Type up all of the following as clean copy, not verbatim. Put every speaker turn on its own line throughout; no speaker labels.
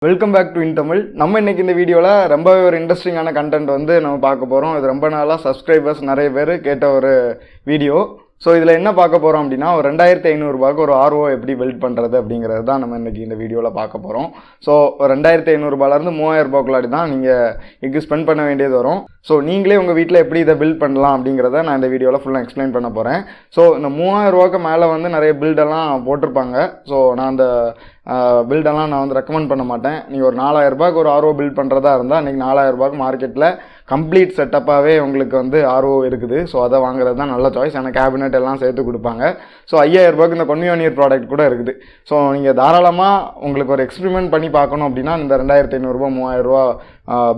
Welcome back to in Tamil. நம்ம இன்னைக்கு இந்த வீடியோவில் ரொம்பவே ஒரு இன்ட்ரெஸ்டிங்கான கண்டென்ட் வந்து நம்ம பார்க்க போகிறோம். இது ரொம்ப நாளாக சப்ஸ்கிரைபர்ஸ் நிறைய பேர் கேட்ட ஒரு வீடியோ. ஸோ இதில் என்ன பார்க்க போகிறோம் அப்படின்னா, ஒரு 2500 ரூபாய்க்கு ஒரு ஆர்ஓ எப்படி பில்ட் பண்ணுறது அப்படிங்கிறது தான் நம்ம இன்றைக்கி இந்த வீடியோவில் பார்க்க போகிறோம். ஸோ 2500 ரூபாயிலேருந்து 3000 ரூபாய்க்குள்ளாடி தான் நீங்கள் இதுக்கு ஸ்பெண்ட் பண்ண வேண்டியது வரும். ஸோ நீங்களே உங்கள் வீட்டில் எப்படி இதை பில்ட் பண்ணலாம் அப்படிங்கிறத நான் இந்த வீடியோவில் ஃபுல்லாக எக்ஸ்பிளைன் பண்ண போகிறேன். ஸோ இந்த 3000 ரூபாய்க்கு மேலே வந்து நிறைய பில்டெல்லாம் போட்டிருப்பாங்க. ஸோ நான் அந்த பில்டெல்லாம் நான் வந்து ரெக்கமெண்ட் பண்ண மாட்டேன். நீங்கள் ஒரு 4000 ரூபாய்க்கு ஒரு ஆர்ஓ பில்ட் பண்ணுறதா இருந்தால் இன்றைக்கி 4000 ரூபாய்க்கு மார்க்கெட்டில் கம்ப்ளீட் செட்டப்பாகவே உங்களுக்கு வந்து ஆர்ஓ இருக்குது. ஸோ அதை வாங்குறது தான் நல்ல சாய்ஸ். எனக்கு கேபினெட் எல்லாம் சேர்த்து கொடுப்பாங்க. ஸோ 5000 ரூபாய்க்கு இந்த Konvio Neer ப்ராடக்ட் கூட இருக்குது. ஸோ நீங்கள் தாராளமாக உங்களுக்கு ஒரு எக்ஸ்பெரிமெண்ட் பண்ணி பார்க்கணும் அப்படின்னா இந்த 2500 ரூபா 3000 ரூபா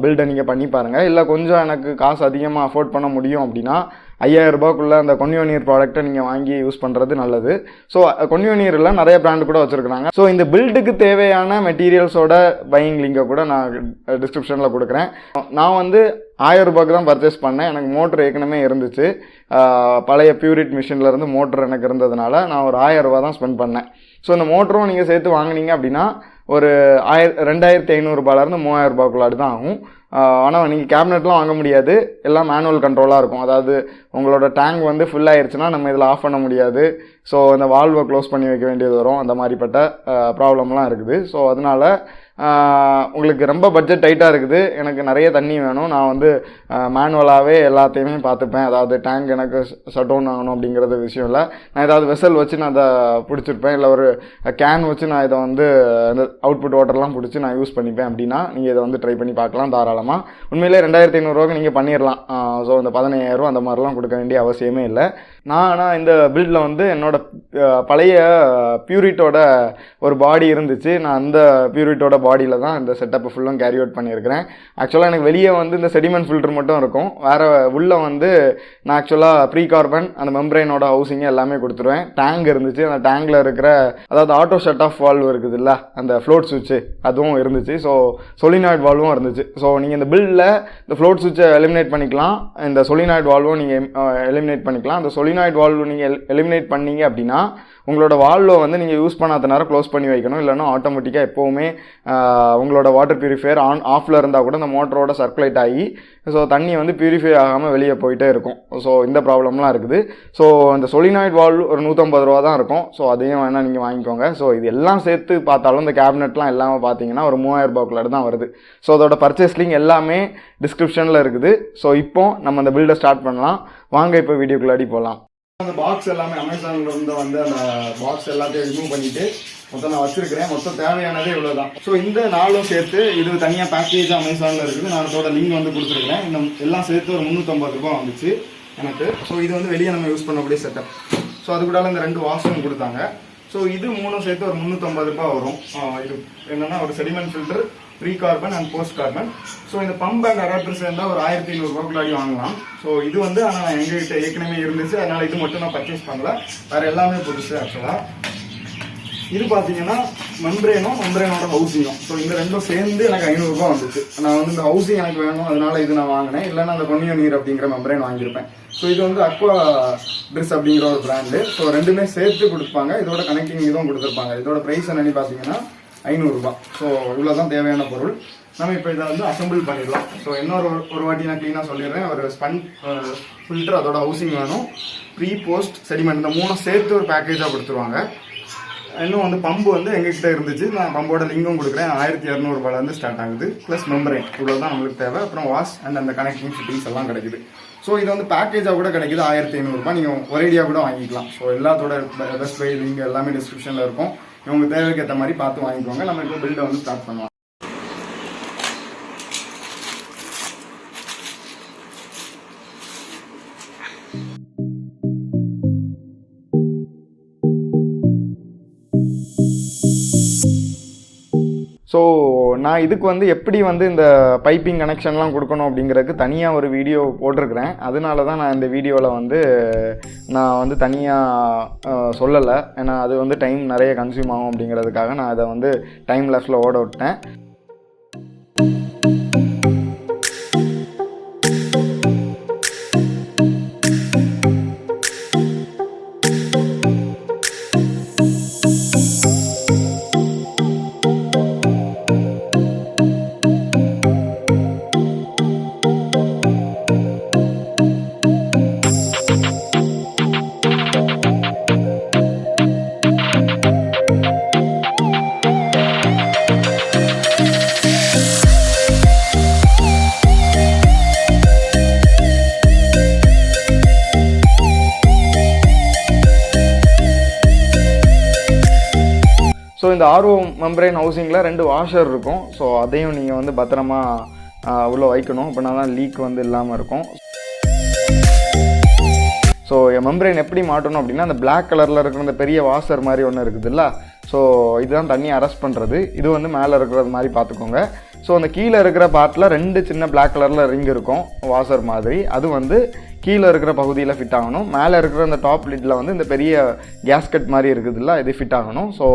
பில்டை நீங்கள் பண்ணி பாருங்கள். இல்லை கொஞ்சம் எனக்கு காசு அதிகமாக அஃபோர்ட் பண்ண முடியும் அப்படின்னா 5000 ரூபாய்க்குள்ளே அந்த Konvio Neer ப்ராடக்ட்டை நீங்கள் வாங்கி யூஸ் பண்ணுறது நல்லது. ஸோ Konvio Neerல நிறைய பிராண்டு கூட வச்சுருக்காங்க. ஸோ இந்த பில்டுக்கு தேவையான மெட்டீரியல்ஸோட பையிங் லிங்கை கூட நான் டிஸ்கிரிப்ஷனில் கொடுக்குறேன். நான் வந்து 1000 ரூபாய்க்கு தான் பர்ச்சேஸ் பண்ணேன். எனக்கு மோட்ரு ஏற்கனவே இருந்துச்சு. பழைய பியூரிட் மிஷின்லேருந்து மோட்ரு எனக்கு இருந்ததுனால நான் ஒரு 1000 ரூபா தான் ஸ்பெண்ட் பண்ணேன். ஸோ இந்த மோட்டரும் நீங்கள் சேர்த்து வாங்கினீங்க அப்படின்னா ஒரு 2500 ரூபாயிலேருந்து 3000 ரூபாய்க்குள்ளாடி தான் ஆகும். ஆனால் நீங்கள் கேபினெட்லாம் வாங்க முடியாது. எல்லாம் மேனுவல் கண்ட்ரோலாக இருக்கும். அதாவது உங்களோட டேங்க் வந்து ஃபுல் ஆயிடுச்சுன்னா நம்ம இதில் ஆஃப் பண்ண முடியாது. ஸோ அந்த வால்வை க்ளோஸ் பண்ணி வைக்க வேண்டியது வரும். அந்த மாதிரிப்பட்ட ப்ராப்ளம்லாம் இருக்குது. ஸோ அதனால் உங்களுக்கு ரொம்ப பட்ஜெட் டைட்டாக இருக்குது, எனக்கு நிறைய தண்ணி வேணும், நான் வந்து மேனுவலாகவே எல்லாத்தையுமே பார்த்துப்பேன். அதாவது டேங்க் எனக்கு ஷட் டவுன் ஆகணும் அப்படிங்கிறது விஷயம் இல்லை. நான் ஏதாவது வெசல் வச்சு நான் அதை பிடிச்சிருப்பேன். இல்லை ஒரு கேன் வச்சு நான் இதை வந்து இந்த அவுட்புட் வாட்டர்லாம் பிடிச்சி நான் யூஸ் பண்ணிப்பேன் அப்படின்னா நீங்கள் இதை வந்து ட்ரை பண்ணி பார்க்கலாம் தாராளமாக. உண்மையிலே 2500 ரூபாய்க்கு நீங்கள் பண்ணிடலாம். ஸோ இந்த 15000 அந்த மாதிரிலாம் கொடுக்க வேண்டிய அவசியமே இல்லை. ஆனால் இந்த பில்டில் வந்து என்னோட பழைய பியூரிட்டோட ஒரு பாடி இருந்துச்சு. நான் அந்த பியூரிட்டோட பாடியில் தான் இந்த செட்டப்பை ஃபுல்லும் கேரி அவுட் பண்ணியிருக்கிறேன். ஆக்சுவலாக எனக்கு வெளியே வந்து இந்த செடிமெண்ட் ஃபில்டர் மட்டும் இருக்கும். வேறு உள்ளே வந்து நான் ஆக்சுவலாக ப்ரீகார்பன் அந்த மெம்பரைனோட ஹவுசிங்கை எல்லாமே கொடுத்துருவேன். டேங்க் இருந்துச்சு. அந்த டேங்கில் இருக்கிற அதாவது ஆட்டோ ஷட் ஆஃப் வால்வ் இருக்குது இல்லை, அந்த ஃப்ளோட் சுவிட்சு அதுவும் இருந்துச்சு. ஸோ Solinoid வால்வும் இருந்துச்சு. ஸோ நீங்கள் இந்த பில்டில் இந்த ஃப்ளோட் சுவிட்சை எலிமினேட் பண்ணிக்கலாம், இந்த Solinoid வால்வும் நீங்கள் எலிமினேட் பண்ணிக்கலாம். அந்த Solinoid வால்வு நீங்கள் எலிமினேட் பண்ணீங்க அப்படின்னா உங்களோட வால்வை வந்து நீங்கள் யூஸ் பண்ணாத நேரம் க்ளோஸ் பண்ணி வைக்கணும். இல்லைன்னா ஆட்டோமேட்டிக்காக எப்போவுமே உங்களோட வாட்டர் பியூரிஃபையர் ஆஃபில் இருந்தால் கூட இந்த மோட்டரோட சர்க்குலேட் ஆகி ஸோ தண்ணி வந்து பியூரிஃபை ஆகாமல் வெளியே போயிட்டே இருக்கும். ஸோ இந்த ப்ராப்ளம்லாம் இருக்குது. ஸோ இந்த Solinoid வால்வ் ஒரு 150 ரூபா தான் இருக்கும். ஸோ அதையும் வேணால் நீங்கள் வாங்கிக்கோங்க. ஸோ இது எல்லாம் சேர்த்து பார்த்தாலும் இந்த கேபினெட்லாம் எல்லாமே பார்த்தீங்கன்னா ஒரு 3000 ரூபாய்க்குள்ளாடி தான் வருது. ஸோ அதோட பர்ச்சேஸ் லிங்க் எல்லாமே டிஸ்கிரிப்ஷனில் இருக்குது. ஸோ இப்போ நம்ம அந்த பில்டை ஸ்டார்ட் பண்ணலாம். வாங்க இப்போ வீடியோக்குள்ளாடி போகலாம். அந்த பாக்ஸ் எல்லாமே அமேசான்ல இருந்து வந்து அந்த பாக்ஸ் எல்லாத்தையும் ரிமூவ் பண்ணிட்டு மொத்தம் நான் வச்சிருக்கிறேன். மொத்தம் தேவையானதே இவ்வளவுதான். ஸோ இந்த நாளும் சேர்த்து இது தனியாக பேக்கேஜ் அமேசான்ல இருக்குது. நான் அதோட லிங்க் வந்து கொடுத்துருக்கிறேன். இந்த எல்லாம் சேர்த்து ஒரு 350 ரூபாய் வந்துச்சு எனக்கு. ஸோ இது வந்து வெளியே நம்ம யூஸ் பண்ணக்கூடிய செட்டப். ஸோ அது கூட இந்த 2 வாஷும் கொடுத்தாங்க. ஸோ இது 3 சேர்த்து ஒரு 350 ரூபாய் வரும். இது என்னன்னா ஒரு செடிமெண்ட் ஃபில்டர், ப்ரீகார்பன் அண்ட் போஸ்ட்கார்பன். ஸோ இந்த பம்ப் அண்ட் அடாப்டர் சேர்ந்தால் ஒரு 1500 ரூபாய்க்குள்ளாடி வாங்கலாம். ஸோ இது வந்து ஆனால் எங்ககிட்ட ஏற்கனவே இருந்துச்சு. அதனால் இது மட்டும் நான் பர்ச்சேஸ் பண்ணல. வேறு எல்லாமே புதுசு ஆக்சுவலாக. இது பார்த்தீங்கன்னா மெம்பரேனோட ஹவுசிங்கும். ஸோ இந்த ரெண்டும் சேர்ந்து எனக்கு 500 ரூபாய் வந்துச்சு. நான் வந்து இந்த ஹவுசிங் எனக்கு வேணும், அதனால இது நான் வாங்கினேன். இல்லைன்னா அந்த Konvio Neer அப்படிங்கிற மெம்பரேன் வாங்கியிருப்பேன். ஸோ இது வந்து அக்வா ட்ரிஸ் அப்படிங்கிற ஒரு பிராண்டு. ஸோ ரெண்டுமே சேர்த்து கொடுப்பாங்க. இதோட கனெக்டிங் இதுவும் கொடுத்துருப்பாங்க. இதோட ப்ரைஸ் என்னன்னு பார்த்தீங்கன்னா 500 ரூபாய். ஸோ இவ்வளோதான் தேவையான பொருள். நம்ம இப்போ இதை வந்து அசம்பிள் பண்ணிடலாம். ஸோ இன்னொரு வாட்டி நான் க்ளீனாக சொல்லிடுறேன். ஒரு ஸ்பன் ஃபில்டர், அதோட ஹவுசிங் வேணும், ப்ரீ போஸ்ட் செடிமெண்ட், இந்த 3 சேர்த்து ஒரு பேக்கேஜாக கொடுத்துருவாங்க. இன்னும் வந்து பம்பு வந்து எங்ககிட்ட இருந்துச்சு. நான் பம்போட லிங்கும் கொடுக்குறேன். 1200 ரூபாயிலேருந்து ஸ்டார்ட் ஆகுது. ப்ளஸ் மெம்பரேன், இவ்வளோ தான் நம்மளுக்கு தேவை. அப்புறம் வாஷ் அண்ட் அந்த கனெக்டிங் ஃபிட்டிங்ஸ் எல்லாம் கிடைக்குது. ஸோ இது வந்து பேக்கேஜாக கூட கிடைக்குது. 1500 ரூபாய். நீங்கள் ஒரேடியாக கூட வாங்கிக்கலாம். ஸோ எல்லாத்தோட பெஸ்ட் ப்ரைஸ் லிங்க் எல்லாமே டிஸ்கிரிப்ஷனில் இருக்கும். இவங்க தேவைக்கு ஏற்ற மாதிரி பார்த்து வாங்கிக்கோங்க. நம்ம இப்போ பில்டை வந்து ஸ்டார்ட் பண்ணலாம். ஸோ நான் இதுக்கு வந்து எப்படி வந்து இந்த பைப்பிங் கனெக்ஷன்லாம் கொடுக்கணும் அப்படிங்கிறதுக்கு தனியாக ஒரு வீடியோ போட்டிருக்கிறேன். அதனால தான் நான் இந்த வீடியோவில் வந்து நான் வந்து தனியாக சொல்லலை. ஏன்னா அது வந்து டைம் நிறைய கன்சியூம் ஆகும் அப்படிங்கிறதுக்காக நான் அதை வந்து டைம் லேப்ஸில் ஓட விட்டேன். இந்த ஆர்ஓ மெம்பரேன் ஹவுசிங்கில் 2 வாஷர் இருக்கும். ஸோ அதையும் நீங்கள் வந்து பத்திரமா உள்ளே வைக்கணும். அப்படின்னா தான் லீக் வந்து இல்லாமல் இருக்கும். ஸோ மெம்பரேன் எப்படி மாட்டணும் அப்படின்னா, அந்த பிளாக் கலரில் இருக்கிற அந்த பெரிய வாஷர் மாதிரி ஒன்று இருக்குதுல்ல, ஸோ இதுதான் தண்ணி அரெஸ்ட் பண்ணுறது. இது வந்து மேலே இருக்கிறது மாதிரி பார்த்துக்கோங்க. ஸோ அந்த கீழே இருக்கிற பார்ட்டில் 2 சின்ன பிளாக் கலரில் ரிங் இருக்கும் வாஷர் மாதிரி. அது வந்து கீழே இருக்கிற பகுதியில் ஃபிட் ஆகணும். மேலே இருக்கிற அந்த டாப் லிட்டில் வந்து இந்த பெரிய கேஸ்கட் மாதிரி இருக்குதுல்ல, இது ஃபிட் ஆகணும். ஸோ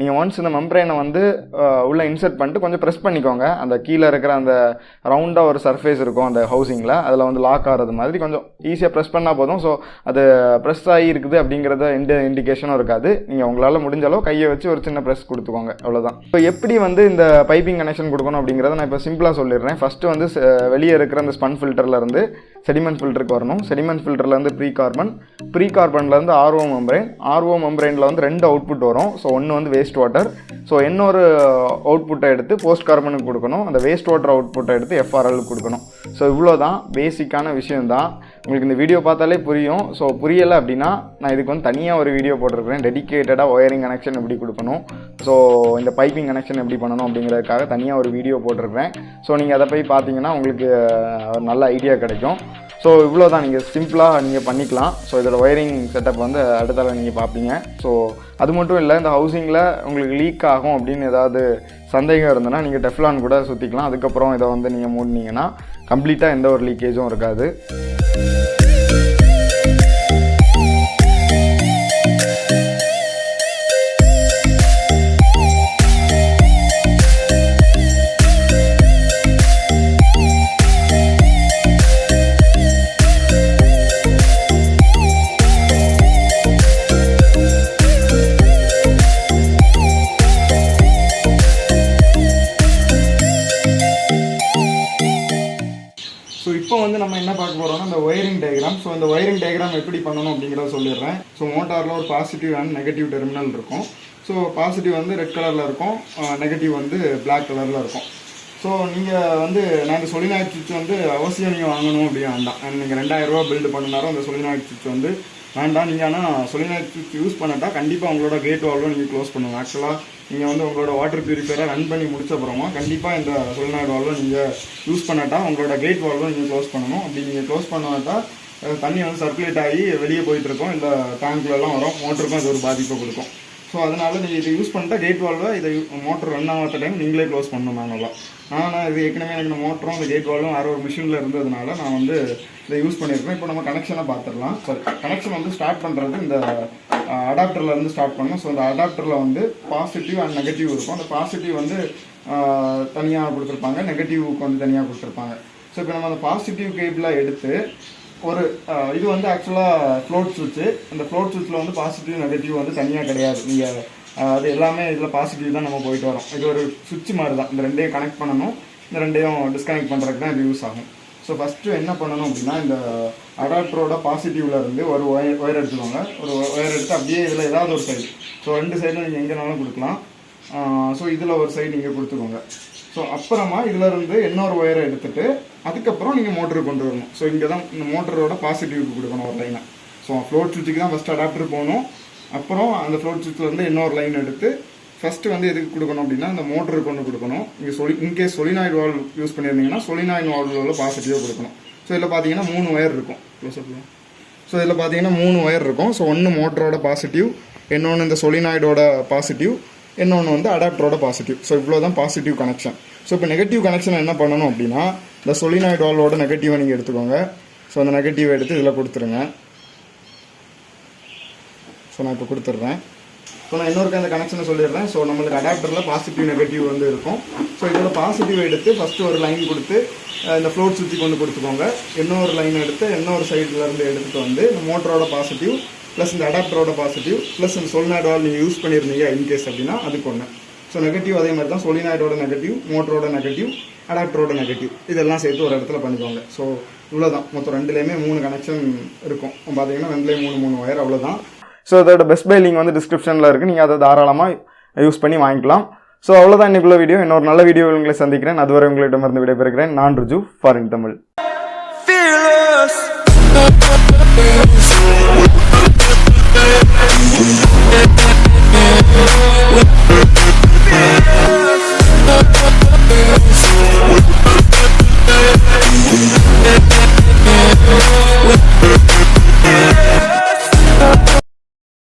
நீங்கள் ஒன்ஸ் இந்த மெம்பரேனை வந்து உள்ளே இன்சர்ட் பண்ணிட்டு கொஞ்சம் ப்ரெஸ் பண்ணிக்கோங்க. அந்த கீழே இருக்கிற அந்த ரவுண்டாக ஒரு சர்ஃபேஸ் இருக்கும் அந்த ஹவுசிங்கில், அதில் வந்து லாக் ஆகிறது மாதிரி கொஞ்சம் ஈஸியாக ப்ரெஸ் பண்ணால் போதும். ஸோ அது ப்ரெஸ் ஆகி இருக்குது அப்படிங்கிறத எந்த இண்டிகேஷனும் இருக்காது. நீங்கள் உங்களால் முடிஞ்ச அளவு கையை வச்சு ஒரு சின்ன ப்ரெஸ் கொடுத்துக்கோங்க, அவ்வளோதான். இப்போ எப்படி வந்து இந்த பைப்பிங் கனெக்ஷன் கொடுக்கணும் அப்படிங்கிறத நான் இப்போ சிம்பிளாக சொல்லிடுறேன். ஃபஸ்ட்டு வந்து வெளியே இருக்கிற அந்த ஸ்பன் ஃபில்டர்லேருந்து செடிமெண்ட் ஃபில்டருக்கு வரணும். செடிமெண்ட் ஃபில்டர்லேருந்து ப்ரீகார்பன்லேருந்து ஆர்ஓ மெம்பரேனில் வந்து 2 அவுட்புட் வரும். ஸோ ஒன்று வந்து வேஸ்ட் வாட்டர். ஸோ இன்னொரு அவுட்புட்டை எடுத்து போஸ்ட் கார்பனுக்கு கொடுக்கணும். அந்த வேஸ்ட் வாட்டர் அவுட்புட்டை எடுத்து எஃப்ஆர்எலுக்கு கொடுக்கணும். ஸோ இவ்வளோ தான் பேசிக்கான விஷயம்தான். உங்களுக்கு இந்த வீடியோ பார்த்தாலே புரியும். ஸோ புரியலை அப்படின்னா நான் இதுக்கு வந்து தனியாக ஒரு வீடியோ போட்டிருக்கிறேன். டெடிக்கேட்டடாக ஒயரிங் கனெக்ஷன் எப்படி கொடுக்கணும், ஸோ இந்த பைப்பிங் கனெக்ஷன் எப்படி பண்ணணும் அப்படிங்கிறதுக்காக தனியாக ஒரு வீடியோ போட்டிருக்கிறேன். ஸோ நீங்கள் அதை போய் பார்த்தீங்கன்னா உங்களுக்கு ஒரு நல்ல ஐடியா கிடைக்கும். ஸோ இவ்வளோ தான், நீங்கள் சிம்பிளாக நீங்கள் பண்ணிக்கலாம். ஸோ இதோட ஒயரிங் செட்டப் வந்து அடுத்தால நீங்கள் பார்ப்பீங்க. ஸோ அது மட்டும் இல்லை, இந்த ஹவுசிங்கில் உங்களுக்கு லீக் ஆகும் அப்படின்னு ஏதாவது சந்தேகம் இருந்ததுன்னா நீங்கள் டெஃப்லான் கூட சுற்றிக்கலாம். அதுக்கப்புறம் இதை வந்து நீங்கள் மூடினீங்கன்னா கம்ப்ளீட்டாக எந்த ஒரு லீக்கேஜும் இருக்காது. இப்போ வந்து நம்ம என்ன பார்க்க போகிறோம்னா இந்த ஒயரிங் டயக்ராம். ஸோ இந்த ஒயரிங் டயக்ராம் எப்படி பண்ணணும் அப்படிங்கிறத சொல்லிடுறேன். ஸோ மோட்டாரில் ஒரு பாசிட்டிவ் அண்ட் நெகட்டிவ் டெர்மினல் இருக்கும். ஸோ பாசிட்டிவ் வந்து ரெட் கலரில் இருக்கும், நெகட்டிவ் வந்து பிளாக் கலரில் இருக்கும். ஸோ நீங்கள் வந்து நான் இந்த சொலினாய்ட் சுவிட்ச் வந்து அவசியம் நீங்கள் வாங்கணும் அப்படின்னு வேண்டாம். நீங்கள் 2000 ரூபா பில்டு பண்ணினாலும் அந்த சொலினாய்ட் சுவிட்ச் வந்து வேண்டாம். நீங்கள் ஆனால் சொலினாய்ட் சுவிட்ச் யூஸ் பண்ணால் கண்டிப்பாக உங்களோட கேட் வால்வை நீங்கள் க்ளோஸ் பண்ணுங்கள். ஆக்சுவலாக நீங்கள் வந்து உங்களோட வாட்டர் பியூரிஃபையரை ரன் பண்ணி முடிச்ச அப்புறமா கண்டிப்பாக இந்த சொலினாய்ட் வால்வை நீங்கள் யூஸ் பண்ணாட்டா உங்களோட கேட் வால்வை நீங்கள் க்ளோஸ் பண்ணணும். அப்படி நீங்கள் க்ளோஸ் பண்ணாட்டா தண்ணி வந்து சர்க்குலேட் ஆகி வெளியே போயிட்டுருக்கோம், இல்லை டேங்க்லலாம் வரும், மோட்டருக்கும் அது ஒரு பாதிப்பை கொடுக்கும். ஸோ அதனால் நீங்கள் இதை யூஸ் பண்ணிட்டா கேட் வால்வை இதை மோட்டர் ரன் ஆகாத டைம் நீங்களே க்ளோஸ் பண்ணணும். நாங்கள்லாம் இது ஏற்கனவே எனக்கு இந்த மோட்டரும் இந்த கேட் வால்வும் வேறு ஒரு மிஷினில் இருந்ததுனால நான் வந்து இதை யூஸ் பண்ணியிருக்கேன். இப்போ நம்ம கனெக்ஷனை பார்த்துடலாம். சரி, கனெக்ஷன் வந்து ஸ்டார்ட் பண்ணுறது இந்த அடாப்டர்லேருந்து ஸ்டார்ட் பண்ணணும். ஸோ இந்த அடாப்டரில் வந்து பாசிட்டிவ் அண்ட் நெகட்டிவ் இருக்கும். அந்த பாசிட்டிவ் வந்து தனியாக கொடுத்துருப்பாங்க, நெகட்டிவ்க்கு வந்து தனியாக கொடுத்துருப்பாங்க. ஸோ இப்போ நம்ம அந்த பாசிட்டிவ் கேபிளை எடுத்து ஒரு இது வந்து ஆக்சுவலாக ஃப்ளோட் சுவிட்சு. அந்த ஃப்ளோட் சுவிட்சில் வந்து பாசிட்டிவ் நெகட்டிவ் வந்து தனியாக கிடையாது. நீங்கள் அது எல்லாமே இதில் பாசிட்டிவ் தான் நம்ம போயிட்டு வரோம். இது ஒரு சுவிட்ச் மாதிரி தான். இந்த ரெண்டையும் கனெக்ட் பண்ணணும், இந்த ரெண்டையும் டிஸ்கனெக்ட் பண்ணுறதுக்கு தான் இது யூஸ் ஆகும். ஸோ ஃபஸ்ட்டு என்ன பண்ணணும் அப்படின்னா, இந்த அடாப்டரோட பாசிட்டிவில் இருந்து ஒரு ஒயர் எடுத்துக்கோங்க. ஒரு ஒயர் எடுத்து அப்படியே இதில் ஏதாவது ஒரு சைடு, ஸோ 2 சைடில் நீங்கள் எங்கேனாலும் கொடுக்கலாம். ஸோ இதில் ஒரு சைடு நீங்கள் கொடுத்துக்கோங்க. ஸோ அப்புறமா இதிலேருந்து இன்னொரு ஒயரை எடுத்துகிட்டு அதுக்கப்புறம் நீங்கள் மோட்டருக்கு கொண்டு வரணும். ஸோ இங்கே தான் இந்த மோட்டரோட பாசிட்டிவ்க்கு கொடுக்கணும் ஒரு லைனை. ஸோ ஃப்ளோட் சுவிட்சுக்கு தான் ஃபஸ்ட்டு அடாப்டர் போகணும். அப்புறம் அந்த ஃப்ளோட் சுவிட்சிலேருந்து இன்னொரு லைன் எடுத்து ஃபஸ்ட்டு வந்து எதுக்கு கொடுக்கணும் அப்படின்னா இந்த மோட்டருக்கு கொண்டு கொடுக்கணும். இங்கே இன்கேஸ் சொலினாய்டு வால்வ் யூஸ் பண்ணியிருந்தீங்கன்னா சொலினாய்டு வால்வில் பாசிட்டிவாக கொடுக்கணும். ஸோ இதில் பார்த்தீங்கன்னா 3 ஒயர் இருக்கும். ஸோ இதில் பார்த்தீங்கன்னா 3 ஒயர் இருக்கும். ஸோ ஒன்று மோட்டரோட பாசிட்டிவ், இன்னொன்று இந்த சொலினாய்டோட பாசிட்டிவ், இன்னொன்று வந்து அடாப்டரோட பாசிட்டிவ். ஸோ இவ்வளோ தான் பாசிட்டிவ் கனெக்ஷன். ஸோ இப்போ நெகட்டிவ் கனெக்ஷன் என்ன பண்ணணும் அப்படின்னா, இந்த சொலினாய்டு வால்வோட நெகட்டிவை நீங்கள் எடுத்துக்கோங்க. ஸோ அந்த நெகட்டிவை எடுத்து இதில் கொடுத்துருங்க. ஸோ நான் இப்போ கொடுத்துட்றேன். ஸோ நான் இன்னொருக்கு அந்த கனெக்ஷனை சொல்லிடுறேன். ஸோ நம்மளுக்கு அடாப்டரில் பாசிட்டிவ் நெகட்டிவ் வந்து இருக்கும். ஸோ இதோட பாசிட்டிவ் எடுத்து ஃபஸ்ட்டு ஒரு லைன் கொடுத்து இந்த ஃப்ளோட் சுவிட்சுக்கு வந்து கொடுத்துக்கோங்க. இன்னொரு லைன் எடுத்து இன்னொரு சைட்லேருந்து எடுத்துகிட்டு வந்து இந்த மோட்டரோட பாசிட்டிவ் ப்ளஸ் இந்த அடாப்டரோட பாசிட்டிவ் ப்ளஸ் இந்த சொலினாய்டு வால்வ் நீங்கள் யூஸ் பண்ணியிருந்தீங்க இன்கேஸ் அப்படின்னா அதுக்கு ஒன்று. ஸோ நெகட்டிவ் அதே மாதிரி தான், சொலினாய்டோட நெகட்டிவ், மோட்டரோட நெகட்டிவ், அடாப்டரோட நெகட்டிவ், இதெல்லாம் சேர்த்து ஒரு இடத்துல பண்ணிக்கோங்க. ஸோ இவ்வளோதான். மொத்தம் 2லேயுமே 3 கனெக்ஷன் இருக்கும். பார்த்தீங்கன்னா 2லேயும் 3 ஒயர், அவ்வளோதான். ஸோ அதோட பெஸ்ட் பை லிங்க் வந்து டிஸ்கிரிப்ஷனில் இருக்குது. நீங்கள் அதை தாராளமாக யூஸ் பண்ணி வாங்கிக்கலாம். ஸோ அவ்வளோதான் இன்னைக்குள்ள வீடியோ. இன்னொரு நல்ல வீடியோவில் உங்களை சந்திக்கிறேன். அதுவரை உங்களிடமிருந்து விடைபெறுகிறேன். நான் ருஜு ஃபார் இன் தமிழ்.